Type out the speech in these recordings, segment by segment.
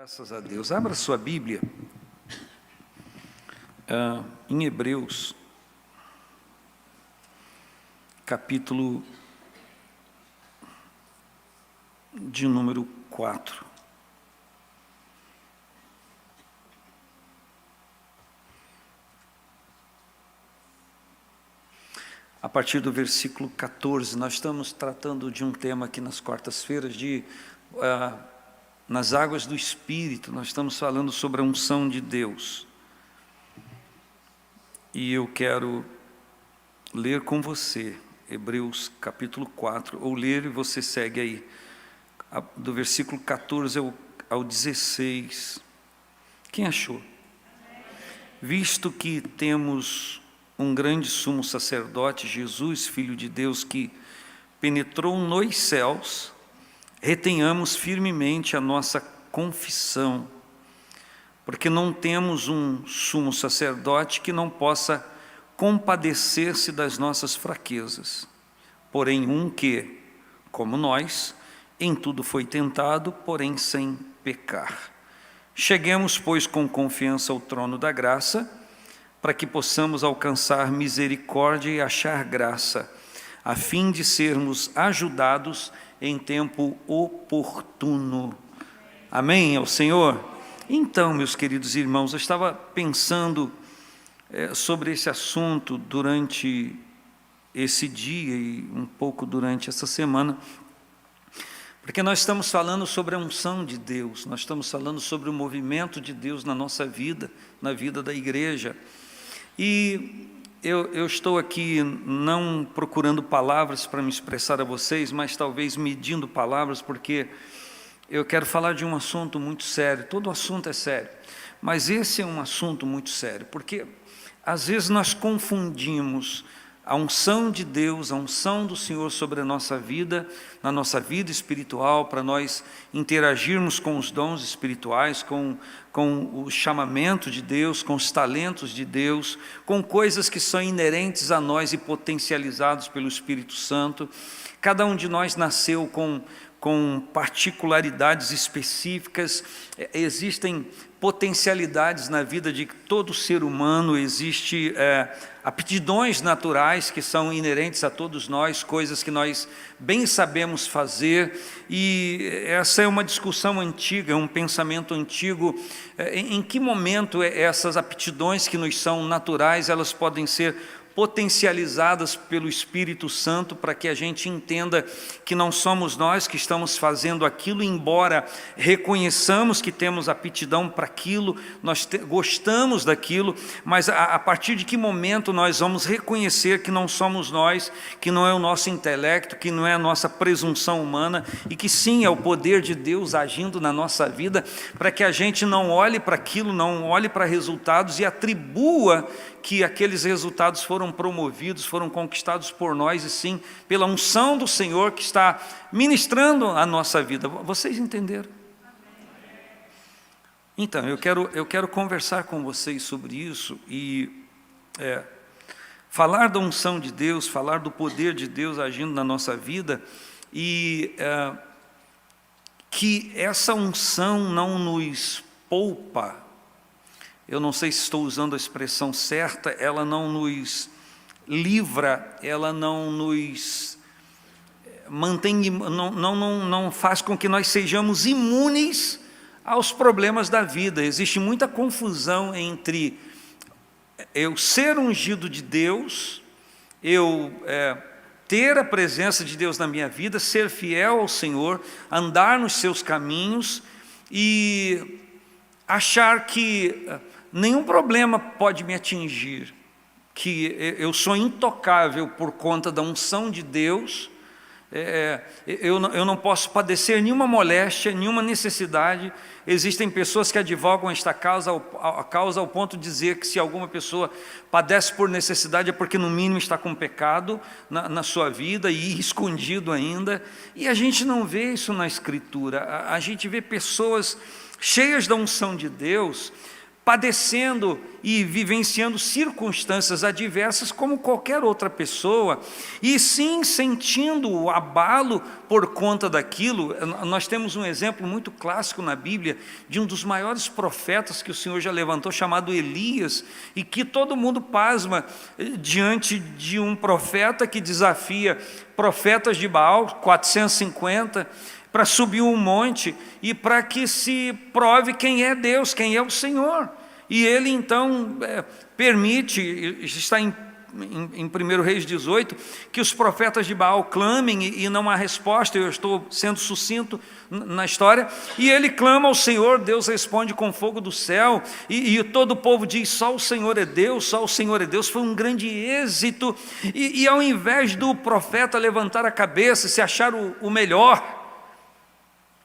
Graças a Deus. Abra sua Bíblia em Hebreus, capítulo de número 4. A partir do versículo 14, nós estamos tratando de um tema aqui nas quartas-feiras, nas águas do Espírito. Nós estamos falando sobre a unção de Deus. E eu quero ler com você, Hebreus capítulo 4, ou ler e você segue aí, do versículo 14 ao 16. Quem achou? Visto que temos um grande sumo sacerdote, Jesus, Filho de Deus, que penetrou nos céus, retenhamos firmemente a nossa confissão, porque não temos um sumo sacerdote que não possa compadecer-se das nossas fraquezas, porém um que, como nós, em tudo foi tentado, porém sem pecar. Cheguemos, pois, com confiança ao trono da graça, para que possamos alcançar misericórdia e achar graça, a fim de sermos ajudados em tempo oportuno. Amém ao Senhor? Então, meus queridos irmãos, eu estava pensando sobre esse assunto durante esse dia e um pouco durante essa semana, porque nós estamos falando sobre a unção de Deus, nós estamos falando sobre o movimento de Deus na nossa vida, na vida da igreja. E eu estou aqui não procurando palavras para me expressar a vocês, mas talvez medindo palavras, porque eu quero falar de um assunto muito sério. Todo assunto é sério, mas esse é um assunto muito sério, porque às vezes nós confundimos a unção de Deus, a unção do Senhor sobre a nossa vida, na nossa vida espiritual, para nós interagirmos com os dons espirituais, com o chamamento de Deus, com os talentos de Deus, com coisas que são inerentes a nós e potencializados pelo Espírito Santo. Cada um de nós nasceu com particularidades específicas, existem potencialidades na vida de todo ser humano, existem aptidões naturais que são inerentes a todos nós, coisas que nós bem sabemos fazer, e essa é uma discussão antiga, é um pensamento antigo. Em que momento essas aptidões que nos são naturais, elas podem ser potencializadas pelo Espírito Santo, para que a gente entenda que não somos nós que estamos fazendo aquilo, embora reconheçamos que temos aptidão para aquilo, nós gostamos daquilo, mas a partir de que momento nós vamos reconhecer que não somos nós, que não é o nosso intelecto, que não é a nossa presunção humana, e que sim, é o poder de Deus agindo na nossa vida, para que a gente não olhe para aquilo, não olhe para resultados e atribua que aqueles resultados foram promovidos, foram conquistados por nós, e sim pela unção do Senhor que está ministrando a nossa vida. Vocês entenderam? Então, eu quero conversar com vocês sobre isso e falar da unção de Deus, falar do poder de Deus agindo na nossa vida, e que essa unção não nos poupa. Eu não sei se estou usando a expressão certa, ela não nos livra, ela não nos mantém, não faz com que nós sejamos imunes aos problemas da vida. Existe muita confusão entre eu ser ungido de Deus, eu ter a presença de Deus na minha vida, ser fiel ao Senhor, andar nos seus caminhos e achar que nenhum problema pode me atingir, que eu sou intocável por conta da unção de Deus, eu não posso padecer nenhuma moléstia, nenhuma necessidade. Existem pessoas que advogam esta causa ao ponto de dizer que se alguma pessoa padece por necessidade é porque no mínimo está com pecado na sua vida e escondido ainda, e a gente não vê isso na Escritura. A gente vê pessoas cheias da unção de Deus, padecendo e vivenciando circunstâncias adversas como qualquer outra pessoa, e sim sentindo o abalo por conta daquilo. Nós temos um exemplo muito clássico na Bíblia de um dos maiores profetas que o Senhor já levantou, chamado Elias, e que todo mundo pasma diante de um profeta que desafia profetas de Baal, 450, para subir um monte e para que se prove quem é Deus, quem é o Senhor. E ele então permite, está em 1 Reis 18, que os profetas de Baal clamem e não há resposta. Eu estou sendo sucinto na história, e ele clama ao Senhor, Deus responde com fogo do céu, e todo o povo diz: só o Senhor é Deus, só o Senhor é Deus. Foi um grande êxito, e ao invés do profeta levantar a cabeça, se achar o melhor,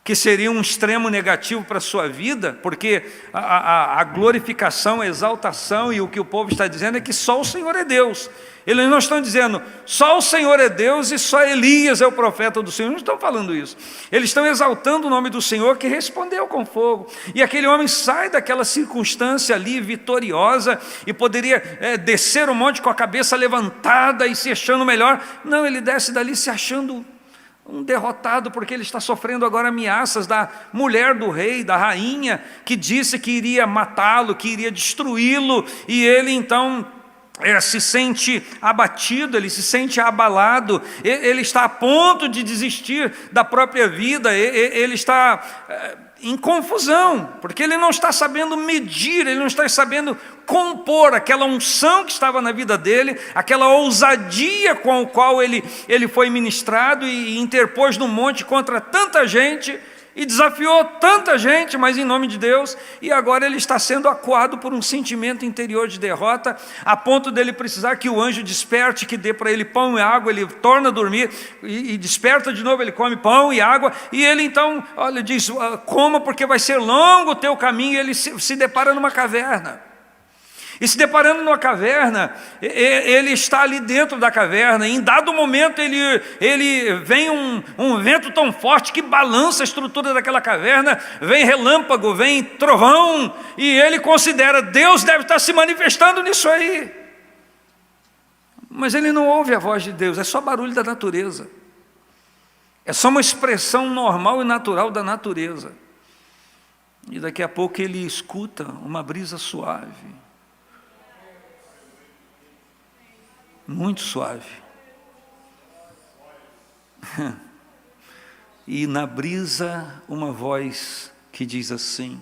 que seria um extremo negativo para a sua vida, porque a glorificação, a exaltação e o que o povo está dizendo é que só o Senhor é Deus. Eles não estão dizendo só o Senhor é Deus e só Elias é o profeta do Senhor, não estão falando isso. Eles estão exaltando o nome do Senhor, que respondeu com fogo. E aquele homem sai daquela circunstância ali vitoriosa e poderia descer o monte com a cabeça levantada e se achando melhor. Não, ele desce dali se achando um derrotado, porque ele está sofrendo agora ameaças da mulher do rei, da rainha, que disse que iria matá-lo, que iria destruí-lo, e ele então se sente abatido, ele se sente abalado, ele está a ponto de desistir da própria vida, ele está em confusão, porque ele não está sabendo medir, ele não está sabendo compor aquela unção que estava na vida dele, aquela ousadia com a qual ele foi ministrado e interpôs no monte contra tanta gente, e desafiou tanta gente, mas em nome de Deus, e agora ele está sendo acuado por um sentimento interior de derrota, a ponto dele precisar que o anjo desperte, que dê para ele pão e água. Ele torna a dormir, e desperta de novo, ele come pão e água, e ele então, olha, diz: coma, porque vai ser longo o teu caminho. E ele se depara numa caverna. E se deparando numa caverna, ele está ali dentro da caverna, e em dado momento ele vem um vento tão forte que balança a estrutura daquela caverna, vem relâmpago, vem trovão, e ele considera: Deus deve estar se manifestando nisso aí. Mas ele não ouve a voz de Deus, é só barulho da natureza, é só uma expressão normal e natural da natureza. E daqui a pouco ele escuta uma brisa suave, muito suave, e na brisa uma voz que diz assim.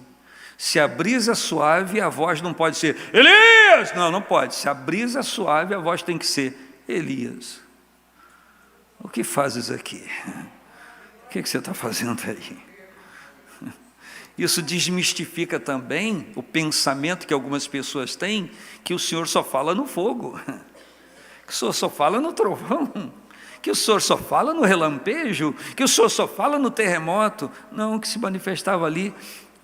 Se a brisa é suave, a voz não pode ser Elias, não pode. Se a brisa é suave, a voz tem que ser Elias. O que fazes aqui? O que você está fazendo aí? Isso desmistifica também o pensamento que algumas pessoas têm, que o Senhor só fala no fogo, que o Senhor só fala no trovão, que o Senhor só fala no relampejo, que o Senhor só fala no terremoto. Não, o que se manifestava ali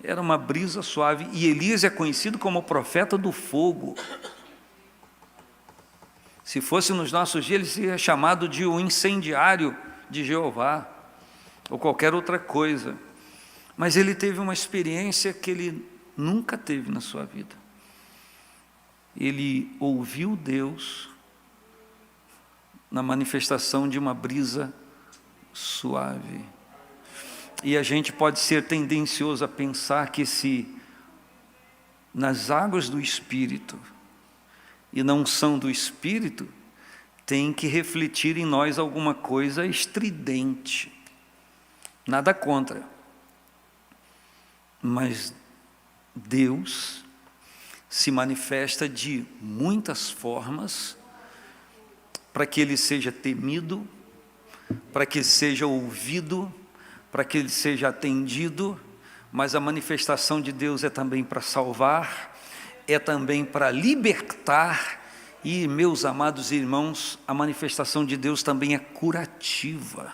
era uma brisa suave. E Elias é conhecido como o profeta do fogo. Se fosse nos nossos dias, ele seria chamado de o incendiário de Jeová, ou qualquer outra coisa. Mas ele teve uma experiência que ele nunca teve na sua vida. Ele ouviu Deus na manifestação de uma brisa suave. E a gente pode ser tendencioso a pensar que se nas águas do Espírito e na unção do Espírito tem que refletir em nós alguma coisa estridente. Nada contra. Mas Deus se manifesta de muitas formas para que Ele seja temido, para que Ele seja ouvido, para que Ele seja atendido. Mas a manifestação de Deus é também para salvar, é também para libertar. E, meus amados irmãos, a manifestação de Deus também é curativa.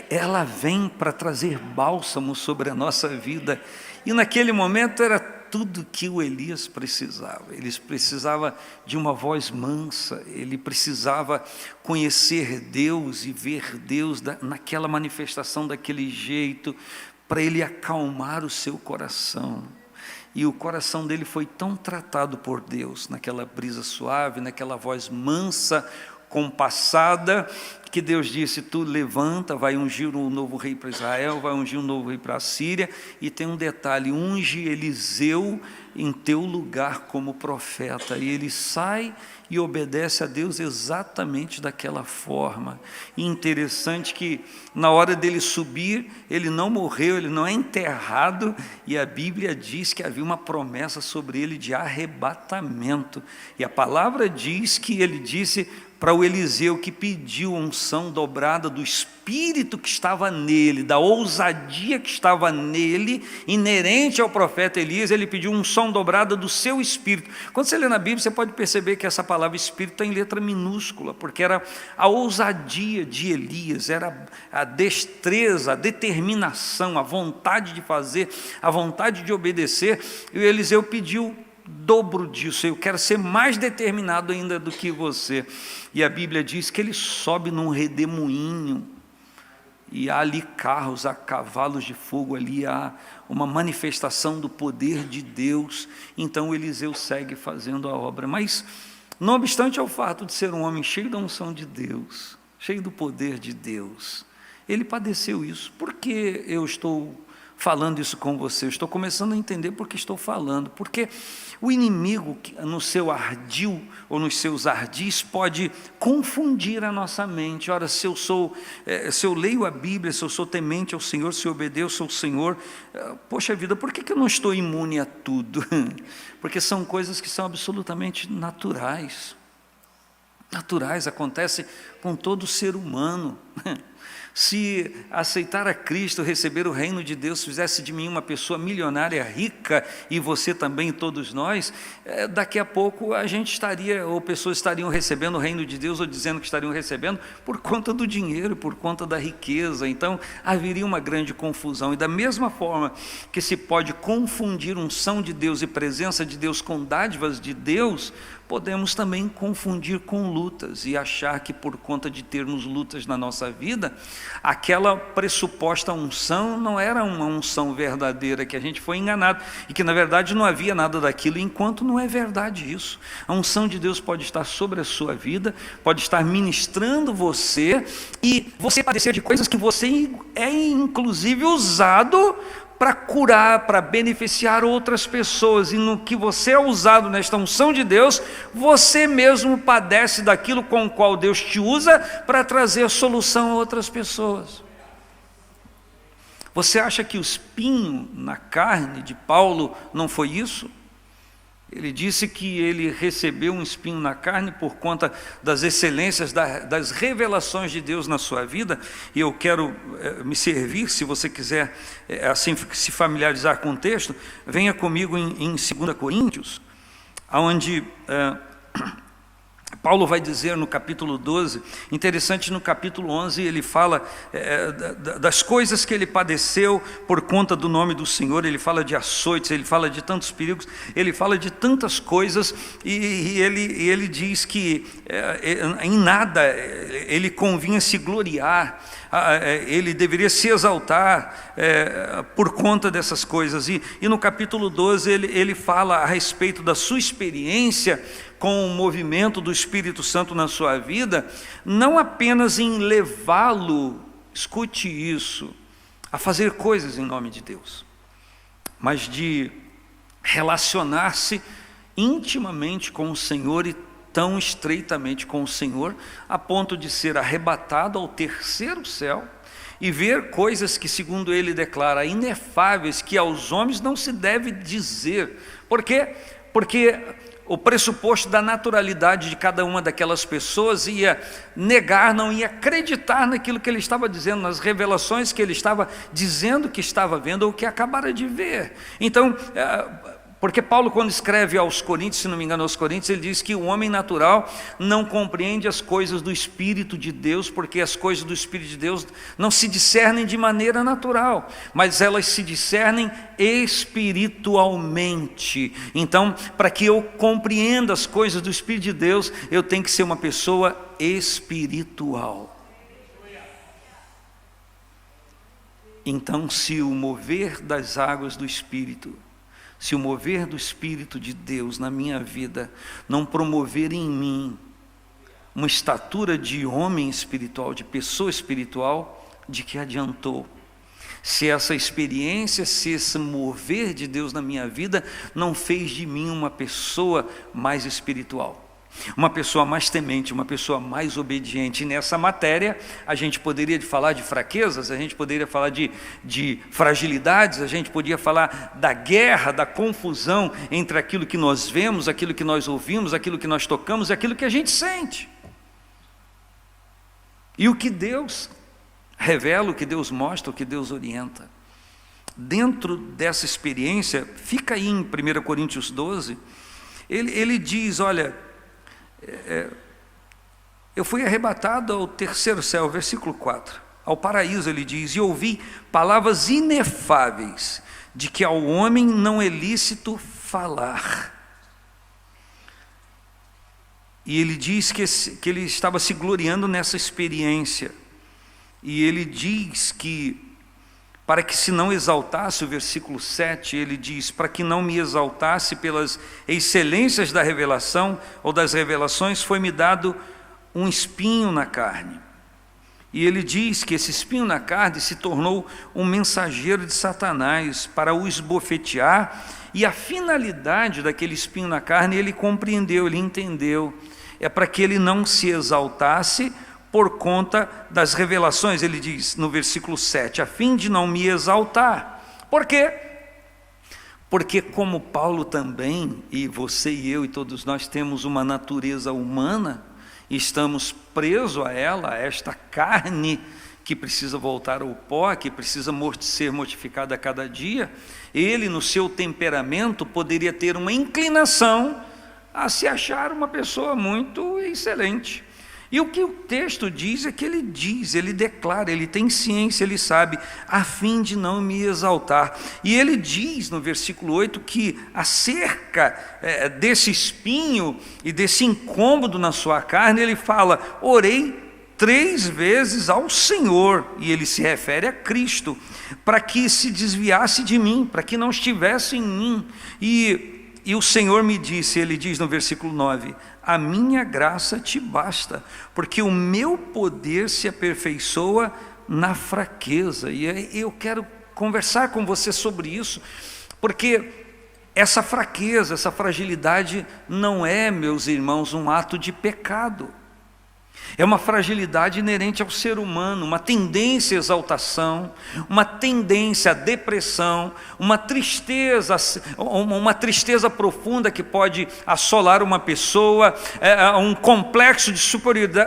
Ela vem para trazer bálsamo sobre a nossa vida. E naquele momento era tudo que o Elias precisava. Ele precisava de uma voz mansa, ele precisava conhecer Deus e ver Deus naquela manifestação daquele jeito, para ele acalmar o seu coração. E o coração dele foi tão tratado por Deus, naquela brisa suave, naquela voz mansa, compassada, que Deus disse: tu levanta, vai ungir um novo rei para Israel, vai ungir um novo rei para a Síria. E tem um detalhe: unge Eliseu em teu lugar como profeta. E ele sai e obedece a Deus exatamente daquela forma. E interessante que na hora dele subir, ele não morreu, ele não é enterrado, e a Bíblia diz que havia uma promessa sobre ele de arrebatamento. E a palavra diz que ele disse para o Eliseu, que pediu unção dobrada do espírito que estava nele, da ousadia que estava nele, inerente ao profeta Elias, ele pediu unção dobrada do seu espírito. Quando você lê na Bíblia, você pode perceber que essa palavra espírito está em letra minúscula, porque era a ousadia de Elias, era a destreza, a determinação, a vontade de fazer, a vontade de obedecer. E o Eliseu pediu dobro disso: eu quero ser mais determinado ainda do que você. E a Bíblia diz que ele sobe num redemoinho, e há ali carros, há cavalos de fogo, ali há uma manifestação do poder de Deus. Então Eliseu segue fazendo a obra. Mas, não obstante ao fato de ser um homem cheio da unção de Deus, cheio do poder de Deus, ele padeceu isso. Por que eu estou falando isso com você? Eu estou começando a entender porque estou falando. Porque o inimigo, no seu ardil ou nos seus ardis, pode confundir a nossa mente. Ora, se eu leio a Bíblia, se eu sou temente ao Senhor, se eu obedeço ao Senhor, poxa vida, por que eu não estou imune a tudo? Porque são coisas que são absolutamente naturais. Naturais, acontecem com todo ser humano. Se aceitar a Cristo, receber o reino de Deus, fizesse de mim uma pessoa milionária, rica, e você também, todos nós, daqui a pouco a gente estaria, ou pessoas estariam recebendo o reino de Deus, ou dizendo que estariam recebendo, por conta do dinheiro, por conta da riqueza. Então haveria uma grande confusão. E da mesma forma que se pode confundir unção de Deus e presença de Deus com dádivas de Deus, podemos também confundir com lutas e achar que por conta de termos lutas na nossa vida, aquela pressuposta unção não era uma unção verdadeira, que a gente foi enganado e que na verdade não havia nada daquilo, enquanto não é verdade isso. A unção de Deus pode estar sobre a sua vida, pode estar ministrando você, e você padecer de coisas que você é inclusive usado para curar, para beneficiar outras pessoas. E no que você é usado nesta unção de Deus, você mesmo padece daquilo com o qual Deus te usa para trazer solução a outras pessoas. Você acha que o espinho na carne de Paulo não foi isso? Ele disse que ele recebeu um espinho na carne por conta das excelências, das revelações de Deus na sua vida. E eu quero me servir, se você quiser assim se familiarizar com o texto, venha comigo em 2 Coríntios, onde Paulo vai dizer no capítulo 12, interessante, no capítulo 11 ele fala das coisas que ele padeceu por conta do nome do Senhor. Ele fala de açoites, ele fala de tantos perigos, ele fala de tantas coisas, e ele diz que em nada ele convinha se gloriar, ele deveria se exaltar por conta dessas coisas. E no capítulo 12 ele fala a respeito da sua experiência com o movimento do Espírito Santo na sua vida, não apenas em levá-lo, escute isso, a fazer coisas em nome de Deus, mas de relacionar-se intimamente com o Senhor, e tão estreitamente com o Senhor, a ponto de ser arrebatado ao terceiro céu e ver coisas que, segundo ele declara, inefáveis, que aos homens não se deve dizer. Por quê? Porque o pressuposto da naturalidade de cada uma daquelas pessoas ia negar, não ia acreditar naquilo que ele estava dizendo, nas revelações que ele estava dizendo que estava vendo ou que acabara de ver. Então, porque Paulo, quando escreve aos Coríntios, se não me engano aos Coríntios, ele diz que o homem natural não compreende as coisas do Espírito de Deus, porque as coisas do Espírito de Deus não se discernem de maneira natural, mas elas se discernem espiritualmente. Então, para que eu compreenda as coisas do Espírito de Deus, eu tenho que ser uma pessoa espiritual. Então, se o mover das águas do Espírito, se o mover do Espírito de Deus na minha vida não promover em mim uma estatura de homem espiritual, de pessoa espiritual, de que adiantou? Se essa experiência, se esse mover de Deus na minha vida não fez de mim uma pessoa mais espiritual, uma pessoa mais temente, uma pessoa mais obediente. E nessa matéria a gente poderia falar de fraquezas, a gente poderia falar de fragilidades, a gente podia falar da guerra, da confusão entre aquilo que nós vemos, aquilo que nós ouvimos, aquilo que nós tocamos e aquilo que a gente sente. E o que Deus revela, o que Deus mostra, o que Deus orienta. Dentro dessa experiência, fica aí em 1 Coríntios 12, ele diz, olha, eu fui arrebatado ao terceiro céu, versículo 4, ao paraíso, ele diz, e ouvi palavras inefáveis, de que ao homem não é lícito falar. E ele diz que ele estava se gloriando nessa experiência. E ele diz que, para que se não exaltasse, o versículo 7, ele diz, para que não me exaltasse pelas excelências da revelação, ou das revelações, foi-me dado um espinho na carne. E ele diz que esse espinho na carne se tornou um mensageiro de Satanás, para o esbofetear, e a finalidade daquele espinho na carne, ele compreendeu, ele entendeu, é para que ele não se exaltasse por conta das revelações. Ele diz no versículo 7, a fim de não me exaltar. Por quê? Porque como Paulo também, e você e eu e todos nós temos uma natureza humana, e estamos presos a ela, a esta carne que precisa voltar ao pó, que precisa ser mortificada a cada dia, ele no seu temperamento poderia ter uma inclinação a se achar uma pessoa muito excelente. E o que o texto diz é que ele declara, ele tem ciência, ele sabe, a fim de não me exaltar. E ele diz no versículo 8 que acerca desse espinho e desse incômodo na sua carne, ele fala, orei 3 vezes ao Senhor, e ele se refere a Cristo, para que se desviasse de mim, para que não estivesse em mim. E o Senhor me disse, ele diz no versículo 9, a minha graça te basta, porque o meu poder se aperfeiçoa na fraqueza. E eu quero conversar com você sobre isso, porque essa fraqueza, essa fragilidade não é, meus irmãos, um ato de pecado. É uma fragilidade inerente ao ser humano, uma tendência à exaltação, uma tendência à depressão, uma tristeza profunda que pode assolar uma pessoa, um complexo de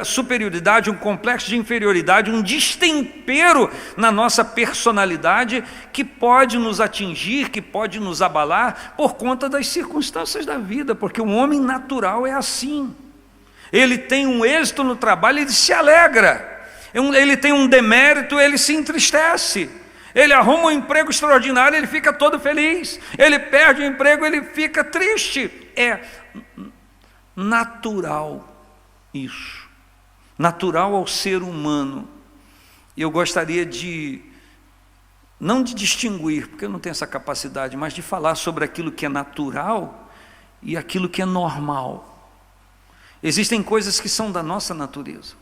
superioridade, um complexo de inferioridade, um destempero na nossa personalidade que pode nos atingir, que pode nos abalar por conta das circunstâncias da vida, porque o homem natural é assim. Ele tem um êxito no trabalho, ele se alegra. Ele tem um demérito, ele se entristece. Ele arruma um emprego extraordinário, ele fica todo feliz. Ele perde o emprego, ele fica triste. É natural isso. Natural ao ser humano. E eu gostaria não de distinguir, porque eu não tenho essa capacidade, mas de falar sobre aquilo que é natural e aquilo que é normal. Existem coisas que são da nossa natureza,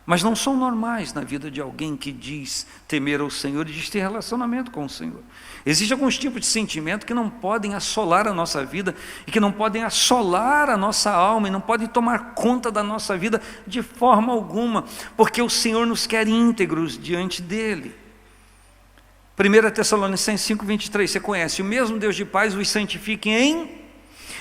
mas não são normais na vida de alguém que diz temer ao Senhor e diz ter relacionamento com o Senhor. Existem alguns tipos de sentimento que não podem assolar a nossa vida e que não podem assolar a nossa alma e não podem tomar conta da nossa vida de forma alguma, porque o Senhor nos quer íntegros diante dEle. 1 Tessalonicenses 5:23, você conhece, o mesmo Deus de paz os santifique em...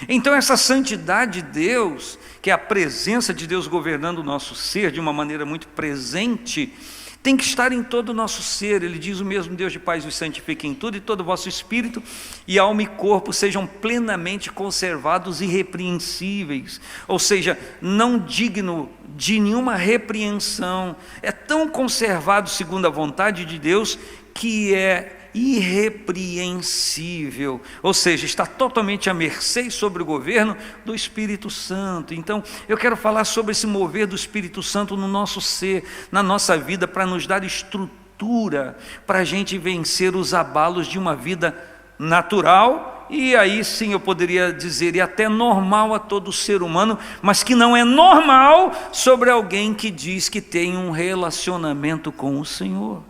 Então essa santidade de Deus, que é a presença de Deus governando o nosso ser de uma maneira muito presente, tem que estar em todo o nosso ser. Ele diz, o mesmo Deus de paz os santifique em tudo, e todo o vosso espírito e alma e corpo sejam plenamente conservados e irrepreensíveis, ou seja, não digno de nenhuma repreensão, é tão conservado segundo a vontade de Deus, que é irrepreensível, ou seja, está totalmente à mercê e sobre o governo do Espírito Santo. Então, eu quero falar sobre esse mover do Espírito Santo no nosso ser, na nossa vida, para nos dar estrutura, para a gente vencer os abalos de uma vida natural e aí sim eu poderia dizer, e até normal a todo ser humano, mas que não é normal sobre alguém que diz que tem um relacionamento com o Senhor.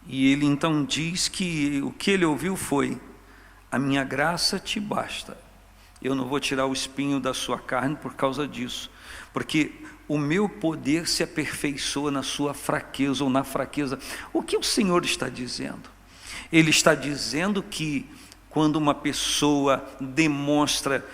E ele então diz que o que ele ouviu foi: a minha graça te basta, eu não vou tirar o espinho da sua carne por causa disso, porque o meu poder se aperfeiçoa na sua fraqueza, ou na fraqueza. O que o Senhor está dizendo? Ele está dizendo que quando uma pessoa demonstra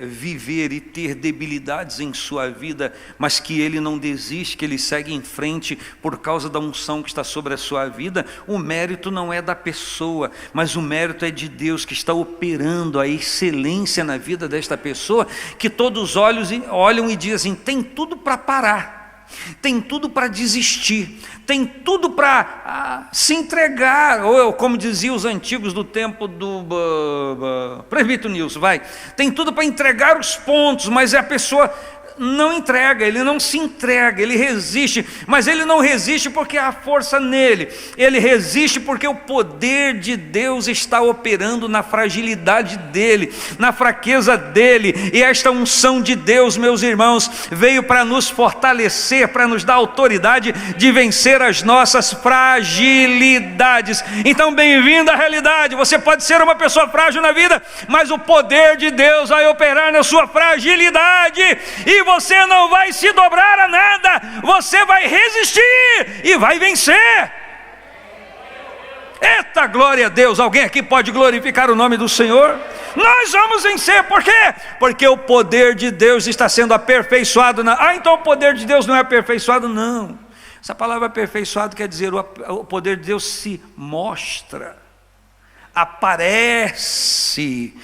viver e ter debilidades em sua vida, mas que ele não desiste, que ele segue em frente por causa da unção que está sobre a sua vida, o mérito não é da pessoa, mas o mérito é de Deus, que está operando a excelência na vida desta pessoa, que todos olham e dizem: tem tudo para parar, tem tudo para desistir, tem tudo para se entregar, ou como diziam os antigos do tempo do presbítero Nilson, tem tudo para entregar os pontos, mas a pessoa não entrega, ele não se entrega, ele resiste, mas ele não resiste porque há força nele, ele resiste porque o poder de Deus está operando na fragilidade dele, na fraqueza dele, e esta unção de Deus, meus irmãos, veio para nos fortalecer, para nos dar autoridade de vencer as nossas fragilidades. Então, bem-vindo à realidade. Você pode ser uma pessoa frágil na vida, mas o poder de Deus vai operar na sua fragilidade, e você não vai se dobrar a nada, você vai resistir e vai vencer. Eita, glória a Deus! Alguém aqui pode glorificar o nome do Senhor? Nós vamos vencer, por quê? Porque o poder de Deus está sendo aperfeiçoado então o poder de Deus não é aperfeiçoado? Não. Essa palavra aperfeiçoado quer dizer o poder de Deus se mostra, aparece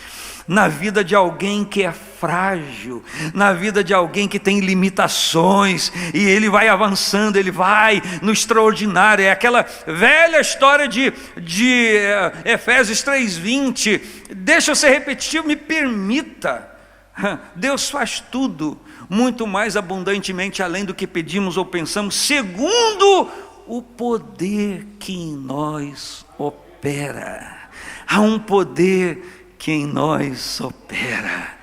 na vida de alguém que é frágil, na vida de alguém que tem limitações, e ele vai avançando, ele vai no extraordinário. É aquela velha história de Efésios 3:20, deixa eu ser repetitivo, me permita, Deus faz tudo muito mais abundantemente além do que pedimos ou pensamos, segundo o poder que em nós opera. Há um poder que em nós opera.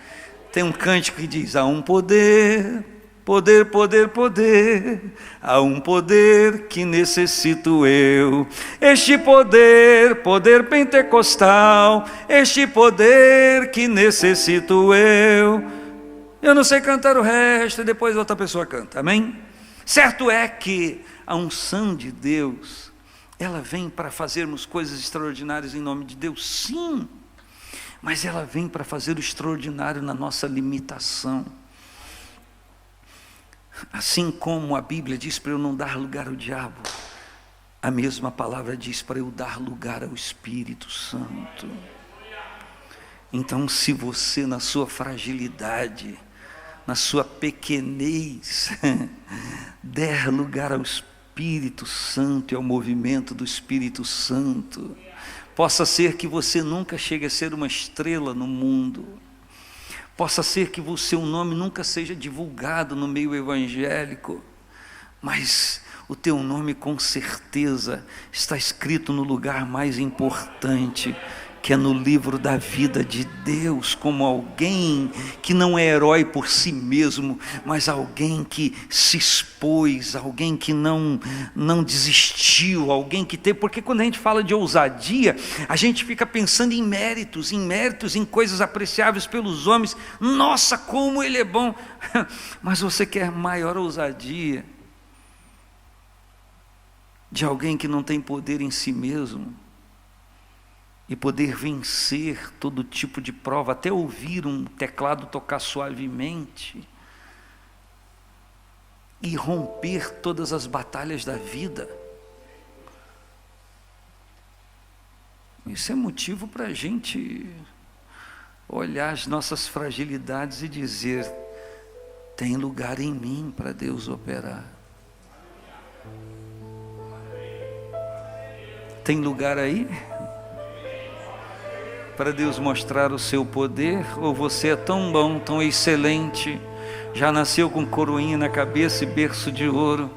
Tem um cântico que diz: há um poder, poder, poder, poder, há um poder que necessito eu, este poder, poder pentecostal, este poder que necessito eu. Eu não sei cantar o resto, e depois outra pessoa canta, amém? Certo é que a unção de Deus, ela vem para fazermos coisas extraordinárias em nome de Deus, sim, mas ela vem para fazer o extraordinário na nossa limitação. Assim como a Bíblia diz para eu não dar lugar ao diabo, a mesma palavra diz para eu dar lugar ao Espírito Santo. Então, se você na sua fragilidade, na sua pequenez, der lugar ao Espírito Santo e ao movimento do Espírito Santo, possa ser que você nunca chegue a ser uma estrela no mundo, possa ser que o seu nome nunca seja divulgado no meio evangélico, mas o teu nome com certeza está escrito no lugar mais importante, que é no livro da vida de Deus, como alguém que não é herói por si mesmo, mas alguém que se expôs, alguém que não desistiu, alguém que teve, porque quando a gente fala de ousadia, a gente fica pensando em méritos, em coisas apreciáveis pelos homens. Nossa, como ele é bom! Mas você quer maior ousadia de alguém que não tem poder em si mesmo, e poder vencer todo tipo de prova, até ouvir um teclado tocar suavemente, e romper todas as batalhas da vida. Isso é motivo para a gente olhar as nossas fragilidades e dizer: tem lugar em mim para Deus operar. Tem lugar aí para Deus mostrar o seu poder? Ou você é tão bom, tão excelente, já nasceu com coroinha na cabeça e berço de ouro,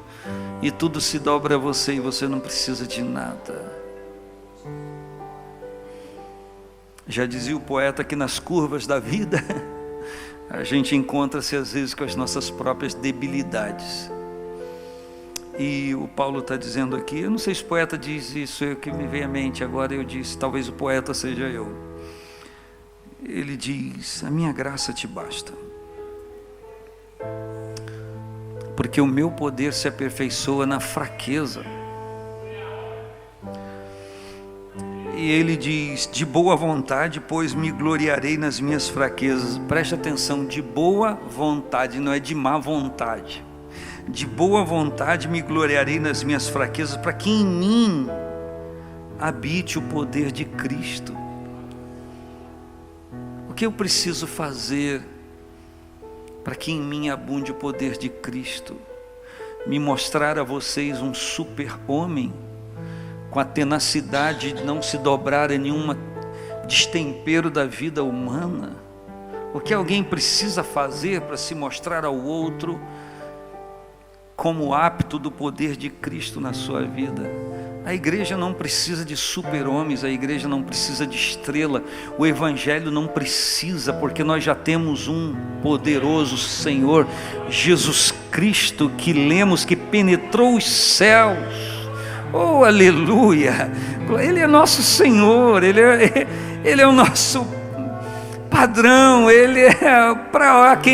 e tudo se dobra a você e você não precisa de nada? Já dizia o poeta que nas curvas da vida a gente encontra-se às vezes com as nossas próprias debilidades. E o Paulo está dizendo aqui, eu não sei se o poeta diz isso, é o que me veio à mente agora, eu disse, talvez o poeta seja eu. Ele diz, a minha graça te basta, porque o meu poder se aperfeiçoa na fraqueza. E ele diz, de boa vontade, pois me gloriarei nas minhas fraquezas. Preste atenção, de boa vontade, não é de má vontade. De boa vontade me gloriarei nas minhas fraquezas, para que em mim habite o poder de Cristo. O que eu preciso fazer para que em mim abunde o poder de Cristo? Me mostrar a vocês um super-homem, com a tenacidade de não se dobrar em nenhum destempero da vida humana. O que alguém precisa fazer para se mostrar ao outro como apto do poder de Cristo na sua vida? A igreja não precisa de super-homens, a igreja não precisa de estrela, o evangelho não precisa, porque nós já temos um poderoso Senhor, Jesus Cristo, que lemos que penetrou os céus. Oh, aleluia! Ele é nosso Senhor, Ele é o nosso padrão, Ele é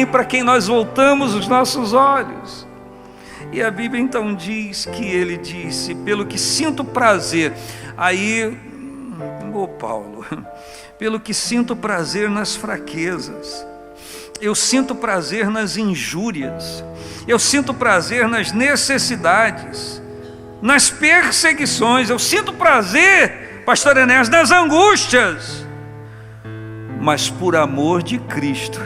para quem nós voltamos os nossos olhos. E a Bíblia então diz que ele disse, pelo que sinto prazer, aí, Paulo, pelo que sinto prazer nas fraquezas, eu sinto prazer nas injúrias, eu sinto prazer nas necessidades, nas perseguições, eu sinto prazer, pastor Enéas, nas angústias, mas por amor de Cristo,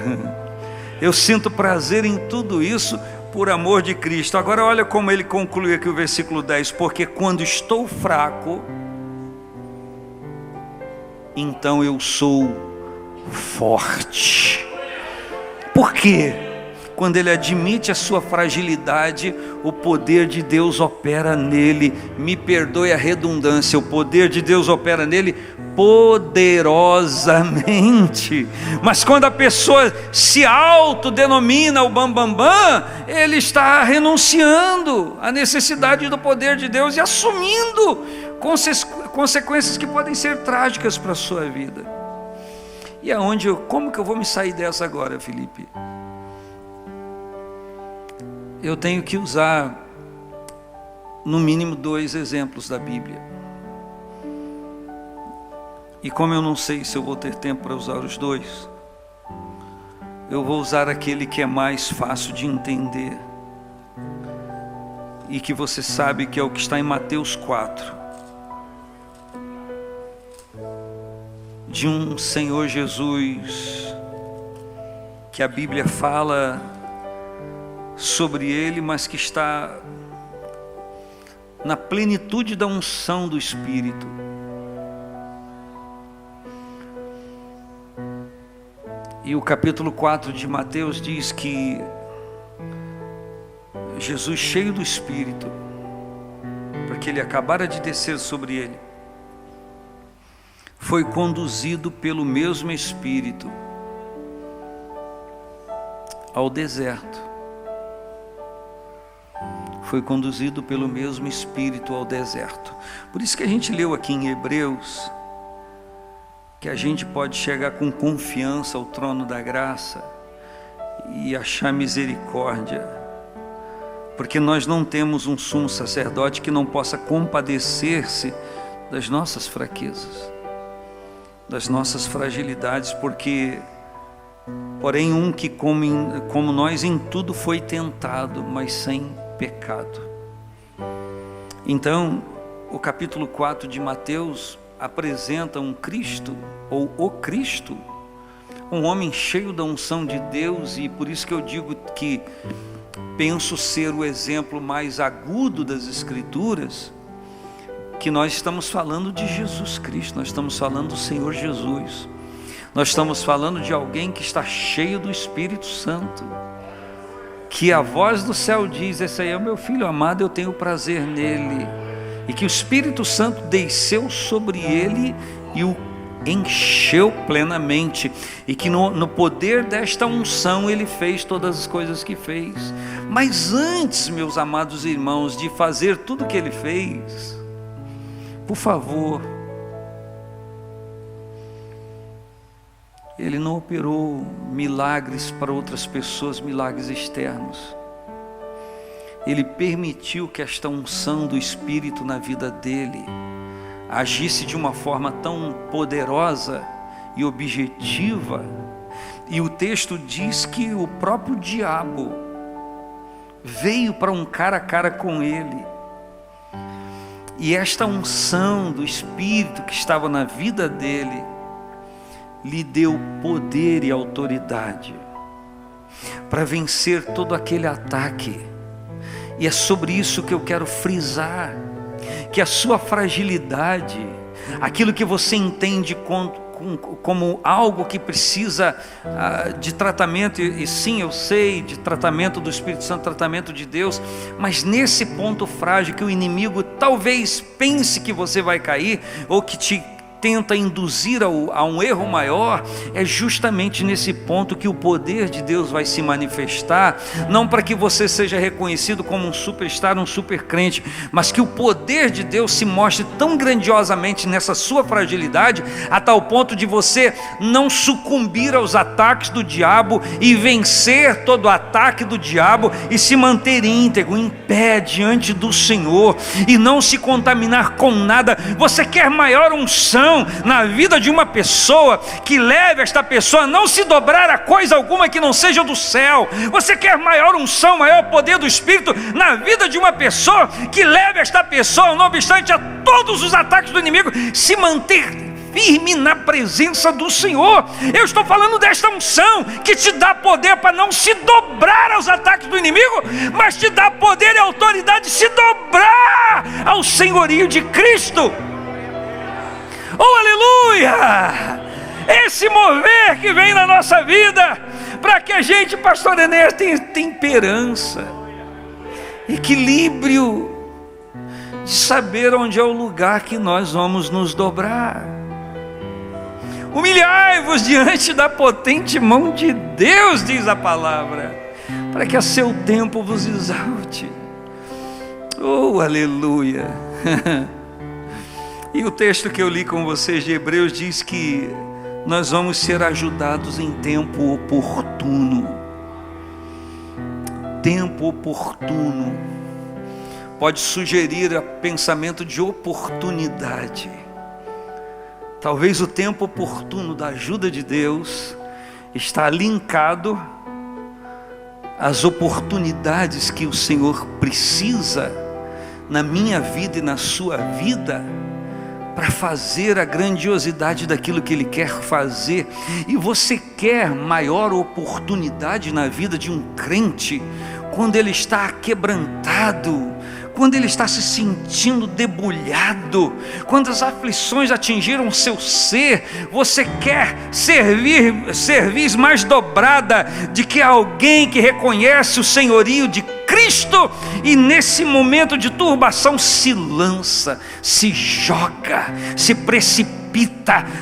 eu sinto prazer em tudo isso, por amor de Cristo. Agora olha como ele conclui aqui o versículo 10, porque quando estou fraco, então eu sou forte. Por quê? Quando ele admite a sua fragilidade, o poder de Deus opera nele. Me perdoe a redundância, o poder de Deus opera nele poderosamente. Mas quando a pessoa se autodenomina o bambambam, ele está renunciando à necessidade do poder de Deus e assumindo consequências que podem ser trágicas para a sua vida. E como que eu vou me sair dessa agora, Felipe? Eu tenho que usar no mínimo 2 exemplos da Bíblia. E como eu não sei se eu vou ter tempo para usar os 2, eu vou usar aquele que é mais fácil de entender e que você sabe que é o que está em Mateus 4, de um Senhor Jesus que a Bíblia fala sobre ele, mas que está na plenitude da unção do Espírito. E o capítulo 4 de Mateus diz que Jesus, cheio do Espírito, porque ele acabara de descer sobre ele, foi conduzido pelo mesmo Espírito ao deserto. Foi conduzido pelo mesmo Espírito ao deserto. Por isso que a gente leu aqui em Hebreus, que a gente pode chegar com confiança ao trono da graça e achar misericórdia, porque nós não temos um sumo sacerdote que não possa compadecer-se das nossas fraquezas, das nossas fragilidades, porque porém um que como nós em tudo foi tentado, mas sem pecado. Então o capítulo 4 de Mateus apresenta um Cristo, ou o Cristo, um homem cheio da unção de Deus, e por isso que eu digo que penso ser o exemplo mais agudo das Escrituras, que nós estamos falando de Jesus Cristo, nós estamos falando do Senhor Jesus, nós estamos falando de alguém que está cheio do Espírito Santo, que a voz do céu diz: esse aí é o meu filho amado, eu tenho prazer nele. E que o Espírito Santo desceu sobre ele e o encheu plenamente, e que no poder desta unção ele fez todas as coisas que fez. Mas antes, meus amados irmãos, de fazer tudo o que ele fez, por favor, ele não operou milagres para outras pessoas, milagres externos. Ele permitiu que esta unção do Espírito na vida dele agisse de uma forma tão poderosa e objetiva, e o texto diz que o próprio diabo veio para um cara a cara com ele, e esta unção do Espírito que estava na vida dele lhe deu poder e autoridade para vencer todo aquele ataque. E é sobre isso que eu quero frisar, que a sua fragilidade, aquilo que você entende como algo que precisa de tratamento, e sim, eu sei, de tratamento do Espírito Santo, tratamento de Deus, mas nesse ponto frágil que o inimigo talvez pense que você vai cair, ou que te tenta induzir a um erro maior, é justamente nesse ponto que o poder de Deus vai se manifestar, não para que você seja reconhecido como um superstar, um super crente, mas que o poder de Deus se mostre tão grandiosamente nessa sua fragilidade, a tal ponto de você não sucumbir aos ataques do diabo e vencer todo o ataque do diabo e se manter íntegro, em pé diante do Senhor, e não se contaminar com nada. Você quer maior unção na vida de uma pessoa, que leve esta pessoa a não se dobrar a coisa alguma que não seja do céu. Você quer maior unção, maior poder do Espírito na vida de uma pessoa, que leve esta pessoa, não obstante a todos os ataques do inimigo, se manter firme na presença do Senhor. Eu estou falando desta unção que te dá poder para não se dobrar aos ataques do inimigo, mas te dá poder e autoridade de se dobrar ao senhorio de Cristo. Oh, aleluia! Esse mover que vem na nossa vida, para que a gente, pastor Enéas, tenha temperança, equilíbrio, de saber onde é o lugar que nós vamos nos dobrar. Humilhai-vos diante da potente mão de Deus, diz a palavra, para que a seu tempo vos exalte. Oh, aleluia! E o texto que eu li com vocês de Hebreus diz que nós vamos ser ajudados em tempo oportuno. Tempo oportuno pode sugerir a pensamento de oportunidade. Talvez o tempo oportuno da ajuda de Deus está linkado às oportunidades que o Senhor precisa na minha vida e na sua vida, para fazer a grandiosidade daquilo que Ele quer fazer. E você quer maior oportunidade na vida de um crente, quando ele está quebrantado, quando ele está se sentindo debulhado, quando as aflições atingiram seu ser, você quer servir mais dobrada de que alguém que reconhece o senhorio de Cristo, e nesse momento de turbação se lança, se joga, se precipita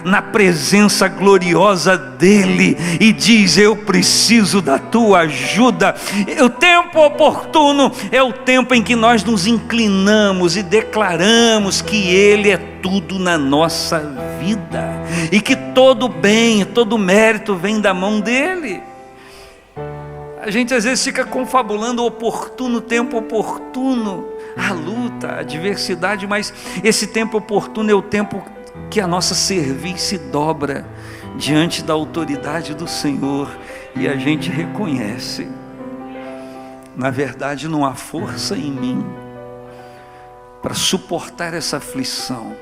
na presença gloriosa dEle e diz: eu preciso da tua ajuda. O tempo oportuno é o tempo em que nós nos inclinamos e declaramos que Ele é tudo na nossa vida, e que todo bem, todo mérito vem da mão dEle. A gente às vezes fica confabulando o oportuno, tempo oportuno, a luta, a adversidade, mas esse tempo oportuno é o tempo que a nossa cerviz se dobra diante da autoridade do Senhor, e a gente reconhece: na verdade não há força em mim para suportar essa aflição,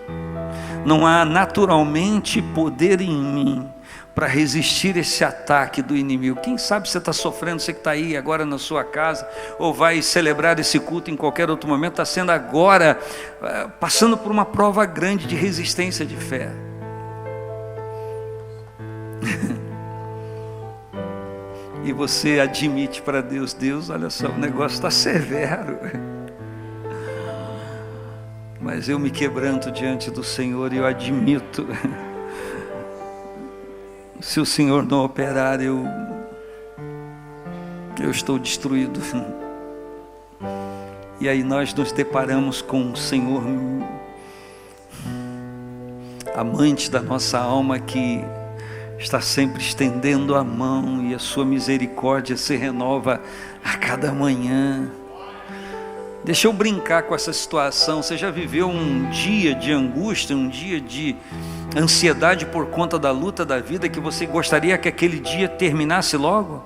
não há naturalmente poder em mim para resistir esse ataque do inimigo. Quem sabe você está sofrendo, você que está aí agora na sua casa, ou vai celebrar esse culto em qualquer outro momento, está sendo agora, passando por uma prova grande de resistência de fé. E você admite para Deus: Deus, olha só, o negócio está severo, mas eu me quebranto diante do Senhor e eu admito se o Senhor não operar, eu estou destruído. E aí nós nos deparamos com o Senhor, amante da nossa alma, que está sempre estendendo a mão, e a sua misericórdia se renova a cada manhã. Deixa eu brincar com essa situação. Você já viveu um dia de angústia, um dia de ansiedade por conta da luta da vida, que você gostaria que aquele dia terminasse logo?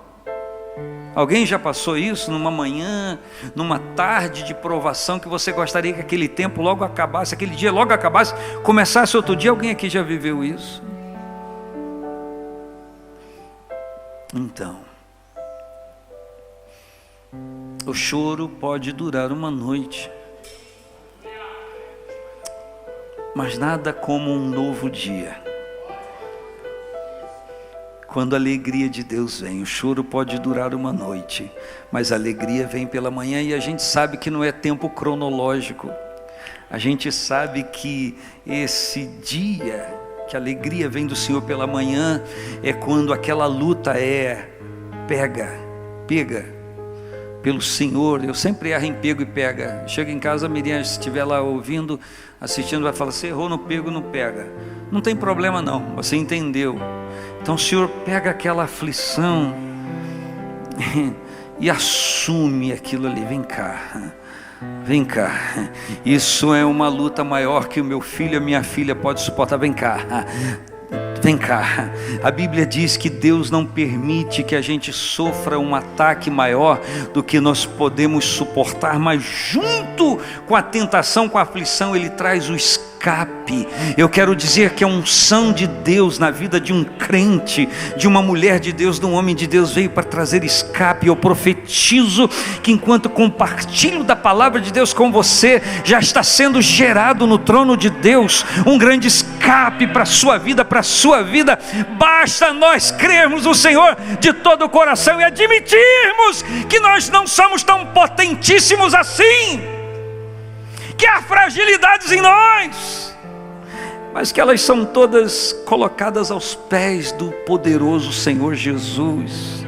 Alguém já passou isso numa manhã, numa tarde de provação, que você gostaria que aquele tempo logo acabasse, aquele dia logo acabasse, começasse outro dia? Alguém aqui já viveu isso? Então, o choro pode durar uma noite, mas nada como um novo dia. Quando a alegria de Deus vem, o choro pode durar uma noite, mas a alegria vem pela manhã. E a gente sabe que não é tempo cronológico. A gente sabe que esse dia, que a alegria vem do Senhor pela manhã, é quando aquela luta é pega pelo Senhor. Eu sempre erro em pego e pega. Chega em casa, a Miriam, se estiver lá ouvindo, assistindo, vai falar: você errou no pego, não pega. Não tem problema não, você entendeu. Então o Senhor pega aquela aflição e assume aquilo ali. Vem cá, isso é uma luta maior que o meu filho e a minha filha podem suportar. Vem cá. A Bíblia diz que Deus não permite que a gente sofra um ataque maior do que nós podemos suportar, mas junto com a tentação, com a aflição, Ele traz o escape. Eu quero dizer que a unção de Deus na vida de um crente, de uma mulher de Deus, de um homem de Deus, veio para trazer escape. Eu profetizo que enquanto compartilho da palavra de Deus com você, já está sendo gerado no trono de Deus um grande escape para a sua vida, para a sua vida. Basta nós crermos no Senhor de todo o coração e admitirmos que nós não somos tão potentíssimos assim, que há fragilidades em nós, mas que elas são todas colocadas aos pés do poderoso Senhor Jesus.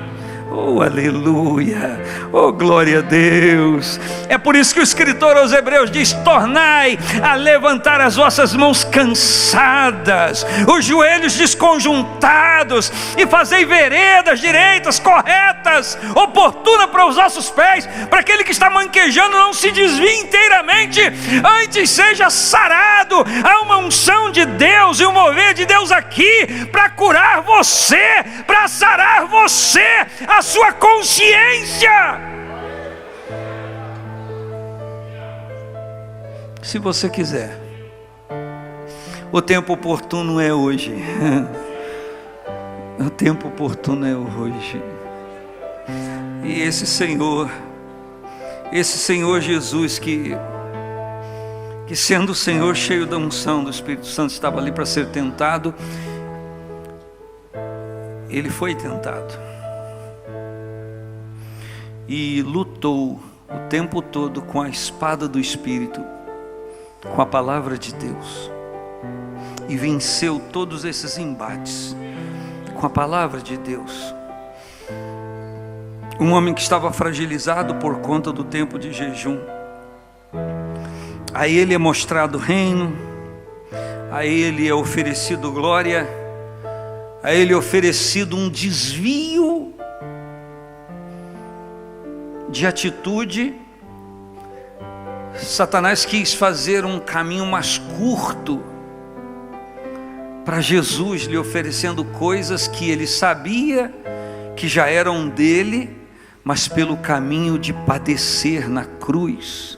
Oh, aleluia, oh, glória a Deus. É por isso que o escritor aos Hebreus diz: tornai a levantar as vossas mãos cansadas, os joelhos desconjuntados, e fazei veredas direitas, corretas, oportunas para os vossos pés, para aquele que está manquejando não se desvie inteiramente, antes seja sarado. Há uma unção de Deus e um mover de Deus aqui para curar você, para sarar você, a sua consciência. Se você quiser, o tempo oportuno é hoje. O tempo oportuno é hoje. E esse Senhor Jesus, que sendo o Senhor cheio da unção do Espírito Santo, estava ali para ser tentado. Ele foi tentado e lutou o tempo todo com a espada do Espírito, com a palavra de Deus, e venceu todos esses embates com a palavra de Deus. Um homem que estava fragilizado por conta do tempo de jejum. A ele é mostrado o reino, a ele é oferecido glória, a ele é oferecido um desvio de atitude. Satanás quis fazer um caminho mais curto para Jesus, lhe oferecendo coisas que ele sabia que já eram dele, mas pelo caminho de padecer na cruz.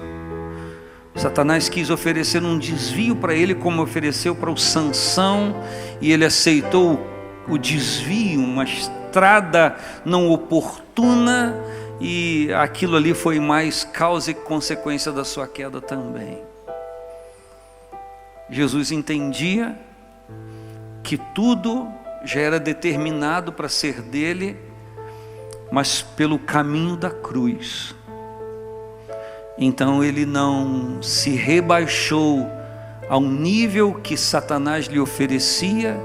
Satanás quis oferecer um desvio para ele, como ofereceu para o Sansão, e ele aceitou o desvio, uma estrada não oportuna, e aquilo ali foi mais causa e consequência da sua queda também. Jesus entendia que tudo já era determinado para ser dele, mas pelo caminho da cruz. Então ele não se rebaixou ao nível que Satanás lhe oferecia,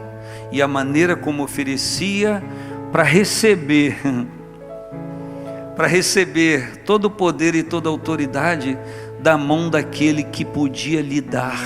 e a maneira como oferecia para receber todo o poder e toda a autoridade da mão daquele que podia lhe dar.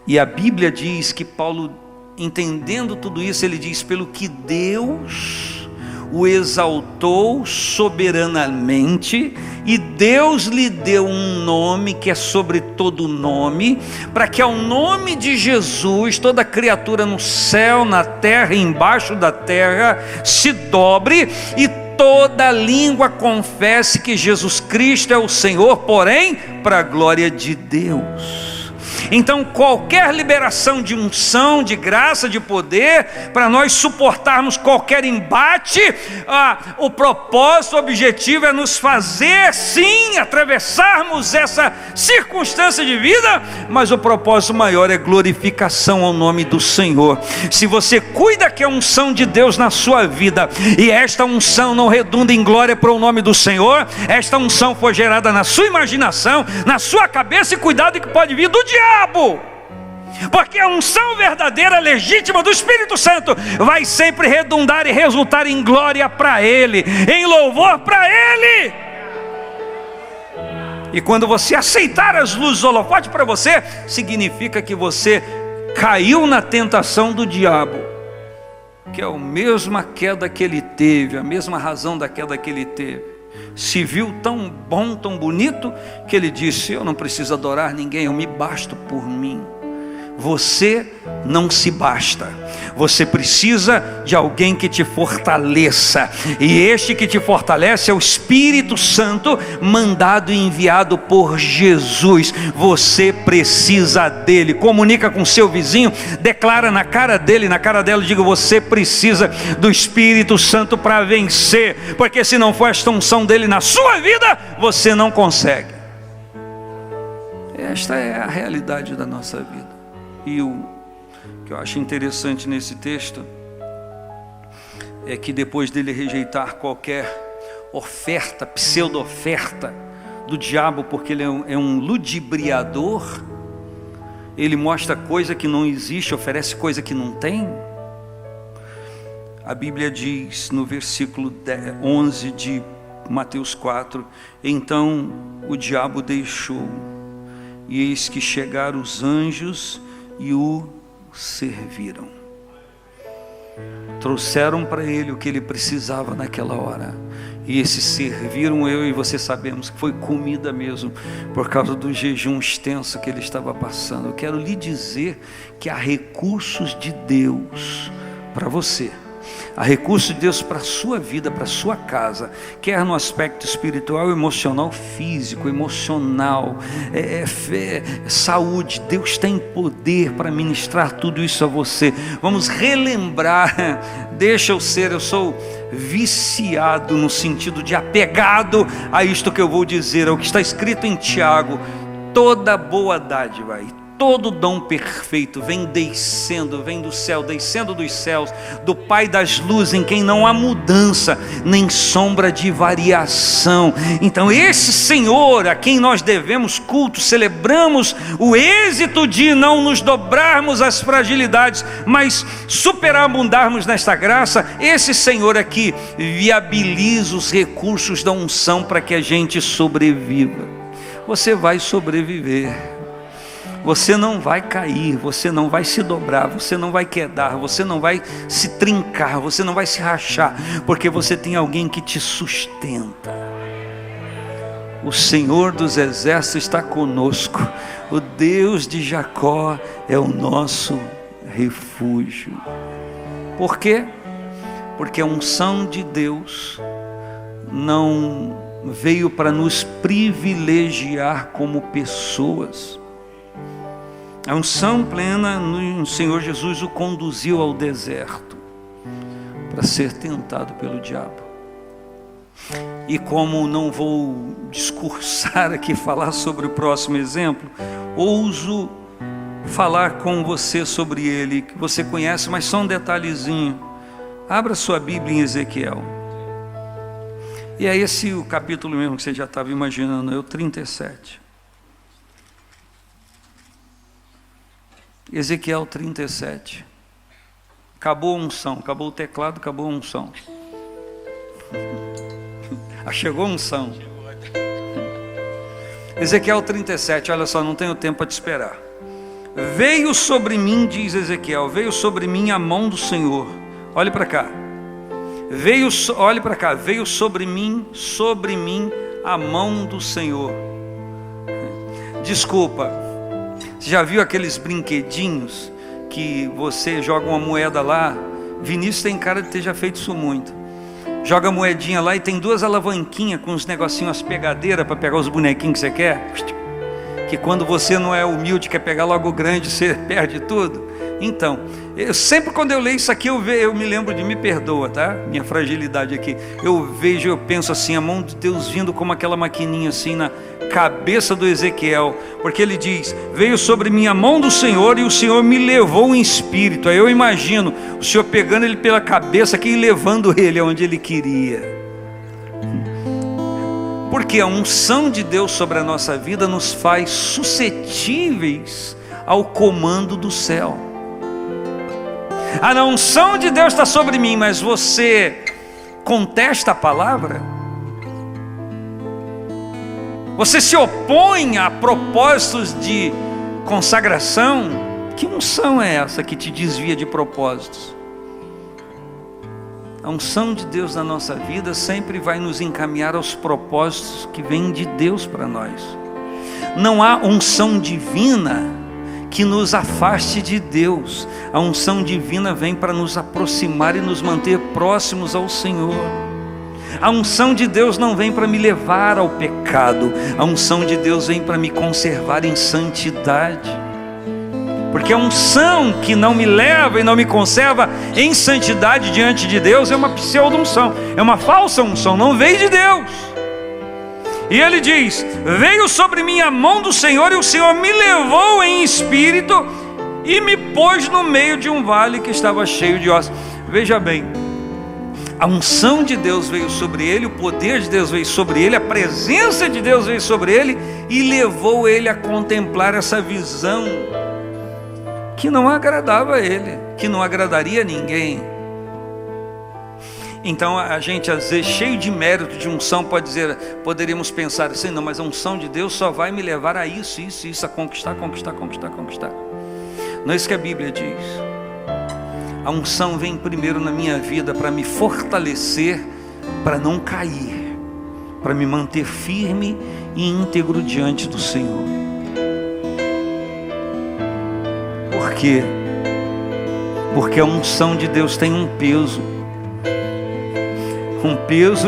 E a Bíblia diz que Paulo, entendendo tudo isso, ele diz: pelo que Deus o exaltou soberanamente, e Deus lhe deu um nome que é sobre todo nome, para que ao nome de Jesus toda criatura no céu, na terra e embaixo da terra se dobre, e toda língua confesse que Jesus Cristo é o Senhor, porém para a glória de Deus. Então qualquer liberação de unção, de graça, de poder, para nós suportarmos qualquer embate, o propósito, o objetivo é nos fazer sim atravessarmos essa circunstância de vida, mas o propósito maior é glorificação ao nome do Senhor. Se você cuida que a unção de Deus na sua vida, e esta unção não redunda em glória para o nome do Senhor, esta unção foi gerada na sua imaginação, na sua cabeça, e cuidado que pode vir do diabo, porque a unção verdadeira, legítima do Espírito Santo vai sempre redundar e resultar em glória para Ele, em louvor para Ele. E quando você aceitar as luzes do holofote para você, significa que você caiu na tentação do diabo, que é a mesma queda que ele teve, a mesma razão da queda que ele teve. Se viu tão bom, tão bonito, que ele disse: eu não preciso adorar ninguém, eu me basto por mim. Você não se basta, você precisa de alguém que te fortaleça, e este que te fortalece é o Espírito Santo, mandado e enviado por Jesus. Você precisa dele. Comunica com seu vizinho, declara na cara dele, na cara dela, diga: você precisa do Espírito Santo para vencer, porque se não for esta unção dele na sua vida, você não consegue. Esta é a realidade da nossa vida. E o que eu acho interessante nesse texto é que depois dele rejeitar qualquer oferta, pseudo-oferta do diabo, porque ele é um ludibriador, ele mostra coisa que não existe, oferece coisa que não tem. A Bíblia diz no versículo 11 de Mateus 4: então o diabo deixou, e eis que chegaram os anjos e o serviram. Trouxeram para ele o que ele precisava naquela hora, e esses serviram, eu e você sabemos que foi comida mesmo, por causa do jejum extenso que ele estava passando. Eu quero lhe dizer que há recursos de Deus para você, há recursos de Deus para a sua vida, para a sua casa, quer no aspecto espiritual, emocional, físico, emocional, saúde. Deus tem poder para ministrar tudo isso a você. Vamos relembrar, eu sou viciado no sentido de apegado a isto que eu vou dizer, é o que está escrito em Tiago: toda boa dádiva e todo dom perfeito vem descendo, vem do céu, descendo dos céus, do Pai das luzes, em quem não há mudança, nem sombra de variação. Então esse Senhor, a quem nós devemos culto, celebramos o êxito de não nos dobrarmos às fragilidades, mas superabundarmos nesta graça. Esse Senhor aqui viabiliza os recursos da unção para que a gente sobreviva. Você vai sobreviver. Você não vai cair, você não vai se dobrar, você não vai quedar, você não vai se trincar, você não vai se rachar, porque você tem alguém que te sustenta. O Senhor dos exércitos está conosco, o Deus de Jacó é o nosso refúgio. Por quê? Porque a unção de Deus não veio para nos privilegiar como pessoas. A unção plena no Senhor Jesus o conduziu ao deserto para ser tentado pelo diabo. E como não vou discursar aqui, falar sobre o próximo exemplo, ouso falar com você sobre ele, que você conhece, mas só um detalhezinho. Abra sua Bíblia em Ezequiel. E é esse o capítulo mesmo que você já estava imaginando, é o 37. Ezequiel 37. Acabou a unção, acabou o teclado, acabou a unção. Chegou a unção. Ezequiel 37, olha só, não tenho tempo para te esperar. Veio sobre mim, diz Ezequiel, veio sobre mim a mão do Senhor. Olhe para cá. Olhe para cá, veio sobre mim a mão do Senhor. Desculpa, você já viu aqueles brinquedinhos que você joga uma moeda lá? Vinícius tem cara de ter já feito isso muito. Joga a moedinha lá e tem duas alavanquinhas com uns negocinhos, as pegadeiras para pegar os bonequinhos que você quer. Que quando você não é humilde, quer pegar logo o grande, você perde tudo. Então, sempre quando eu leio isso aqui, eu me lembro de, me perdoa, tá? Minha fragilidade aqui. Eu penso assim, a mão de Deus vindo como aquela maquininha assim na cabeça do Ezequiel. Porque ele diz, veio sobre mim a mão do Senhor e o Senhor me levou em espírito. Aí eu imagino o Senhor pegando ele pela cabeça aqui e levando ele aonde ele queria. Porque a unção de Deus sobre a nossa vida nos faz suscetíveis ao comando do céu. A unção de Deus está sobre mim, mas você contesta a palavra? Você se opõe a propósitos de consagração? Que unção é essa que te desvia de propósitos? A unção de Deus na nossa vida sempre vai nos encaminhar aos propósitos que vêm de Deus para nós. Não há unção divina que nos afaste de Deus. A unção divina vem para nos aproximar e nos manter próximos ao Senhor. A unção de Deus não vem para me levar ao pecado. A unção de Deus vem para me conservar em santidade. Porque a unção que não me leva e não me conserva em santidade diante de Deus é uma pseudo-unção, é uma falsa unção, não veio de Deus. E ele diz, veio sobre mim a mão do Senhor e o Senhor me levou em espírito e me pôs no meio de um vale que estava cheio de ossos. Veja bem, a unção de Deus veio sobre ele, o poder de Deus veio sobre ele, a presença de Deus veio sobre ele e levou ele a contemplar essa visão que não agradava a ele, que não agradaria a ninguém. Então a gente às vezes cheio de mérito de unção poderíamos pensar assim, não, mas a unção de Deus só vai me levar a isso, a conquistar. Não é isso que a Bíblia diz. A unção vem primeiro na minha vida para me fortalecer, para não cair, para me manter firme e íntegro diante do Senhor. Por quê? Porque a unção de Deus tem um peso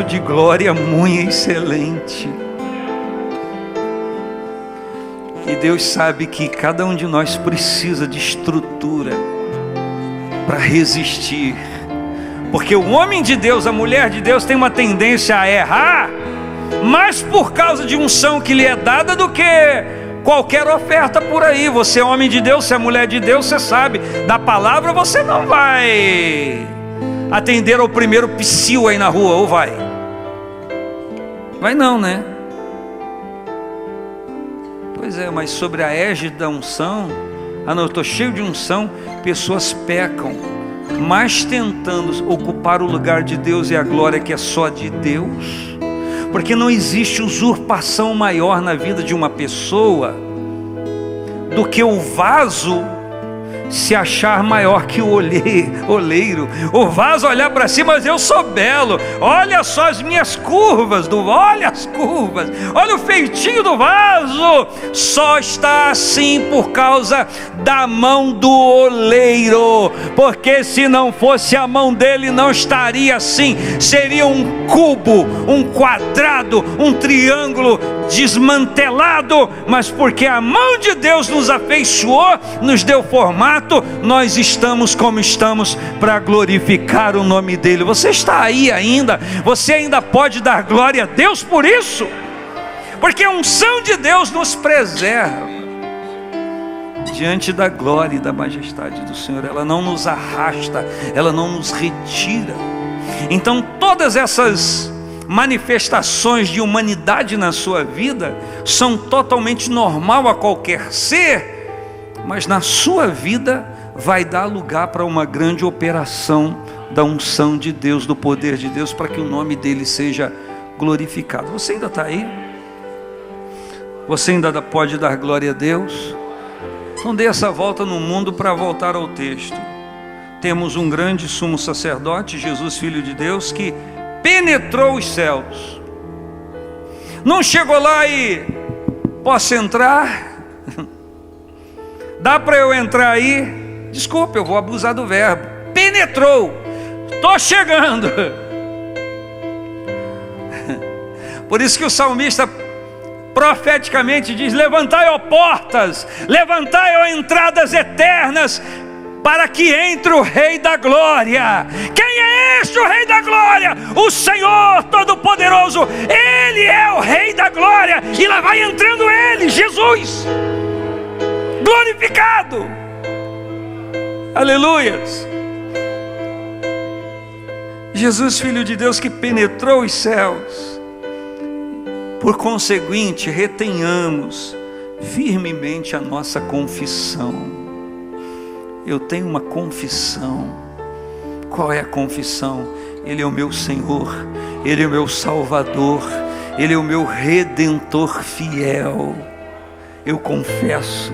de glória muito excelente. E Deus sabe que cada um de nós precisa de estrutura para resistir. Porque o homem de Deus, a mulher de Deus tem uma tendência a errar, mais por causa de unção que lhe é dada do que qualquer oferta por aí. Você é homem de Deus, você é mulher de Deus, você sabe, da palavra você não vai atender ao primeiro psiu aí na rua, ou vai? Vai não, né? Pois é, mas sobre a égide da unção, eu estou cheio de unção, pessoas pecam, mas tentando ocupar o lugar de Deus e a glória que é só de Deus. Porque não existe usurpação maior na vida de uma pessoa do que o vaso se achar maior que o oleiro. O vaso olhar para si, mas eu sou belo. Olha só as minhas curvas, olha as curvas, olha o feitinho do vaso. Só está assim por causa da mão do oleiro. Porque se não fosse a mão dele, não estaria assim. Seria um cubo, um quadrado, um triângulo desmantelado. Mas porque a mão de Deus nos afeiçoou, nos deu formato, nós estamos como estamos para glorificar o nome dele. Você está aí ainda, você ainda pode dar glória a Deus por isso, porque a unção de Deus nos preserva diante da glória e da majestade do Senhor. Ela não nos arrasta, ela não nos retira. Então todas essas manifestações de humanidade na sua vida são totalmente normal a qualquer ser, mas na sua vida vai dar lugar para uma grande operação da unção de Deus, do poder de Deus, para que o nome dele seja glorificado. Você ainda está aí? Você ainda pode dar glória a Deus? Não dê essa volta no mundo para voltar ao texto. Temos um grande sumo sacerdote, Jesus, Filho de Deus, que penetrou os céus. Não chegou lá e: posso entrar? Dá para eu entrar aí? Desculpa, eu vou abusar do verbo. Penetrou. Estou chegando. Por isso que o salmista profeticamente diz: levantai, ó portas, levantai, ó entradas eternas, para que entre o Rei da Glória. Quem é este o Rei da Glória? O Senhor Todo-Poderoso. Ele é o Rei da Glória, e lá vai entrando ele, Jesus, glorificado. Aleluias. Jesus, Filho de Deus, que penetrou os céus. Por conseguinte, retenhamos firmemente a nossa confissão. Eu tenho uma confissão. Qual é a confissão? Ele é o meu Senhor, Ele é o meu Salvador, Ele é o meu Redentor fiel. Eu confesso.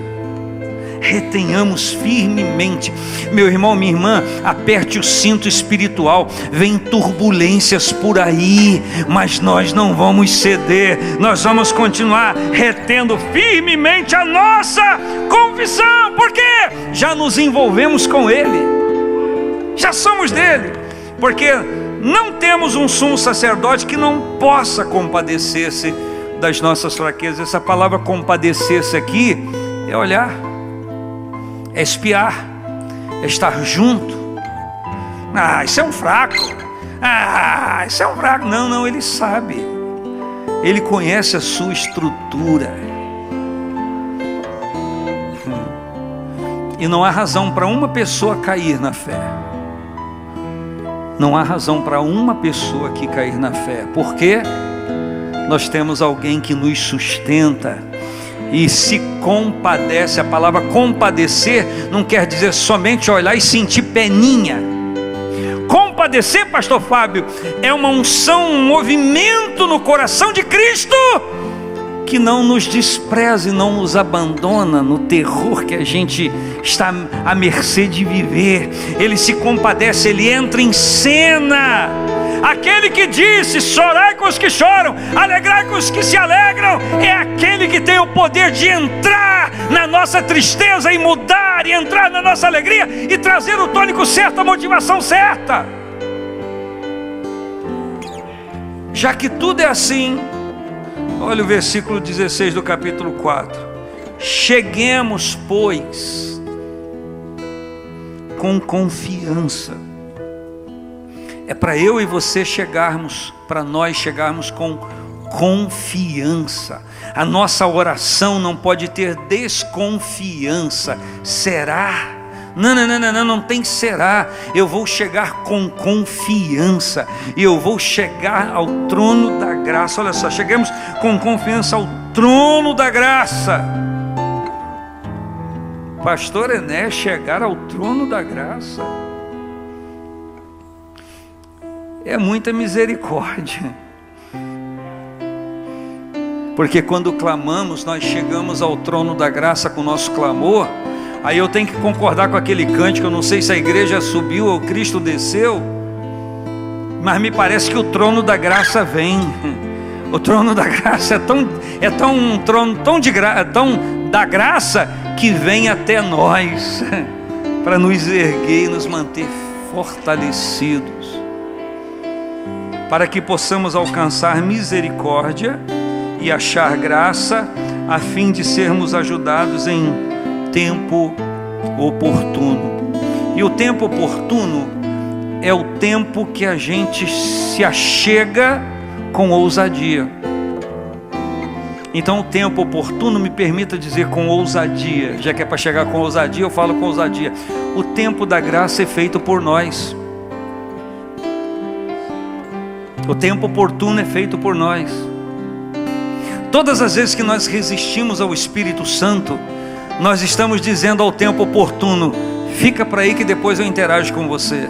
Retenhamos firmemente. Meu irmão, minha irmã, aperte o cinto espiritual. Vem turbulências por aí, mas nós não vamos ceder. Nós vamos continuar retendo firmemente a nossa confissão. Por quê? Já nos envolvemos com Ele, já somos dele. Porque não temos um sumo sacerdote que não possa compadecer-se das nossas fraquezas. Essa palavra compadecer-se aqui é olhar, é espiar, é estar junto. Isso é um fraco. Isso é um fraco. Não, ele sabe. Ele conhece a sua estrutura. E não há razão para uma pessoa cair na fé. Não há razão para uma pessoa aqui cair na fé. Porque nós temos alguém que nos sustenta e se compadece. A palavra compadecer não quer dizer somente olhar e sentir peninha. Compadecer, pastor Fábio, é uma unção, um movimento no coração de Cristo, que não nos despreza e não nos abandona no terror que a gente está à mercê de viver. Ele se compadece, ele entra em cena. Aquele que disse: chorai com os que choram, alegrai com os que se alegram, é aquele que tem o poder de entrar na nossa tristeza e mudar, e entrar na nossa alegria e trazer o tônico certo, a motivação certa. Já que tudo é assim, olha o versículo 16 do capítulo 4. Cheguemos, pois, com confiança. É para eu e você chegarmos, para nós chegarmos com confiança. A nossa oração não pode ter desconfiança. Será? Não tem será. Eu vou chegar com confiança. E eu vou chegar ao trono da graça. Olha só, chegamos com confiança ao trono da graça. Pastor Ené, chegar ao trono da graça é muita misericórdia. Porque quando clamamos, nós chegamos ao trono da graça com o nosso clamor. Aí eu tenho que concordar com aquele cântico. Eu não sei se a igreja subiu ou Cristo desceu, mas me parece que o trono da graça vem. O trono da graça é tão trono tão da graça, que vem até nós para nos erguer e nos manter fortalecidos, para que possamos alcançar misericórdia e achar graça, a fim de sermos ajudados em tempo oportuno. E o tempo oportuno é o tempo que a gente se achega com ousadia. Então o tempo oportuno, me permita dizer com ousadia, já que é para chegar com ousadia, eu falo com ousadia. O tempo da graça é feito por nós. O tempo oportuno é feito por nós. Todas as vezes que nós resistimos ao Espírito Santo, nós estamos dizendo ao tempo oportuno: Fica para aí que depois eu interajo com você.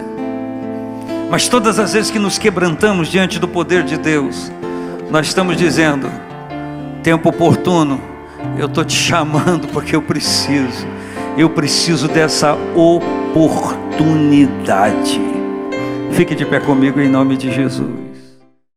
Mas todas as vezes que nos quebrantamos diante do poder de Deus, nós estamos dizendo: tempo oportuno, eu estou te chamando porque eu preciso dessa oportunidade. Fique de pé comigo em nome de Jesus.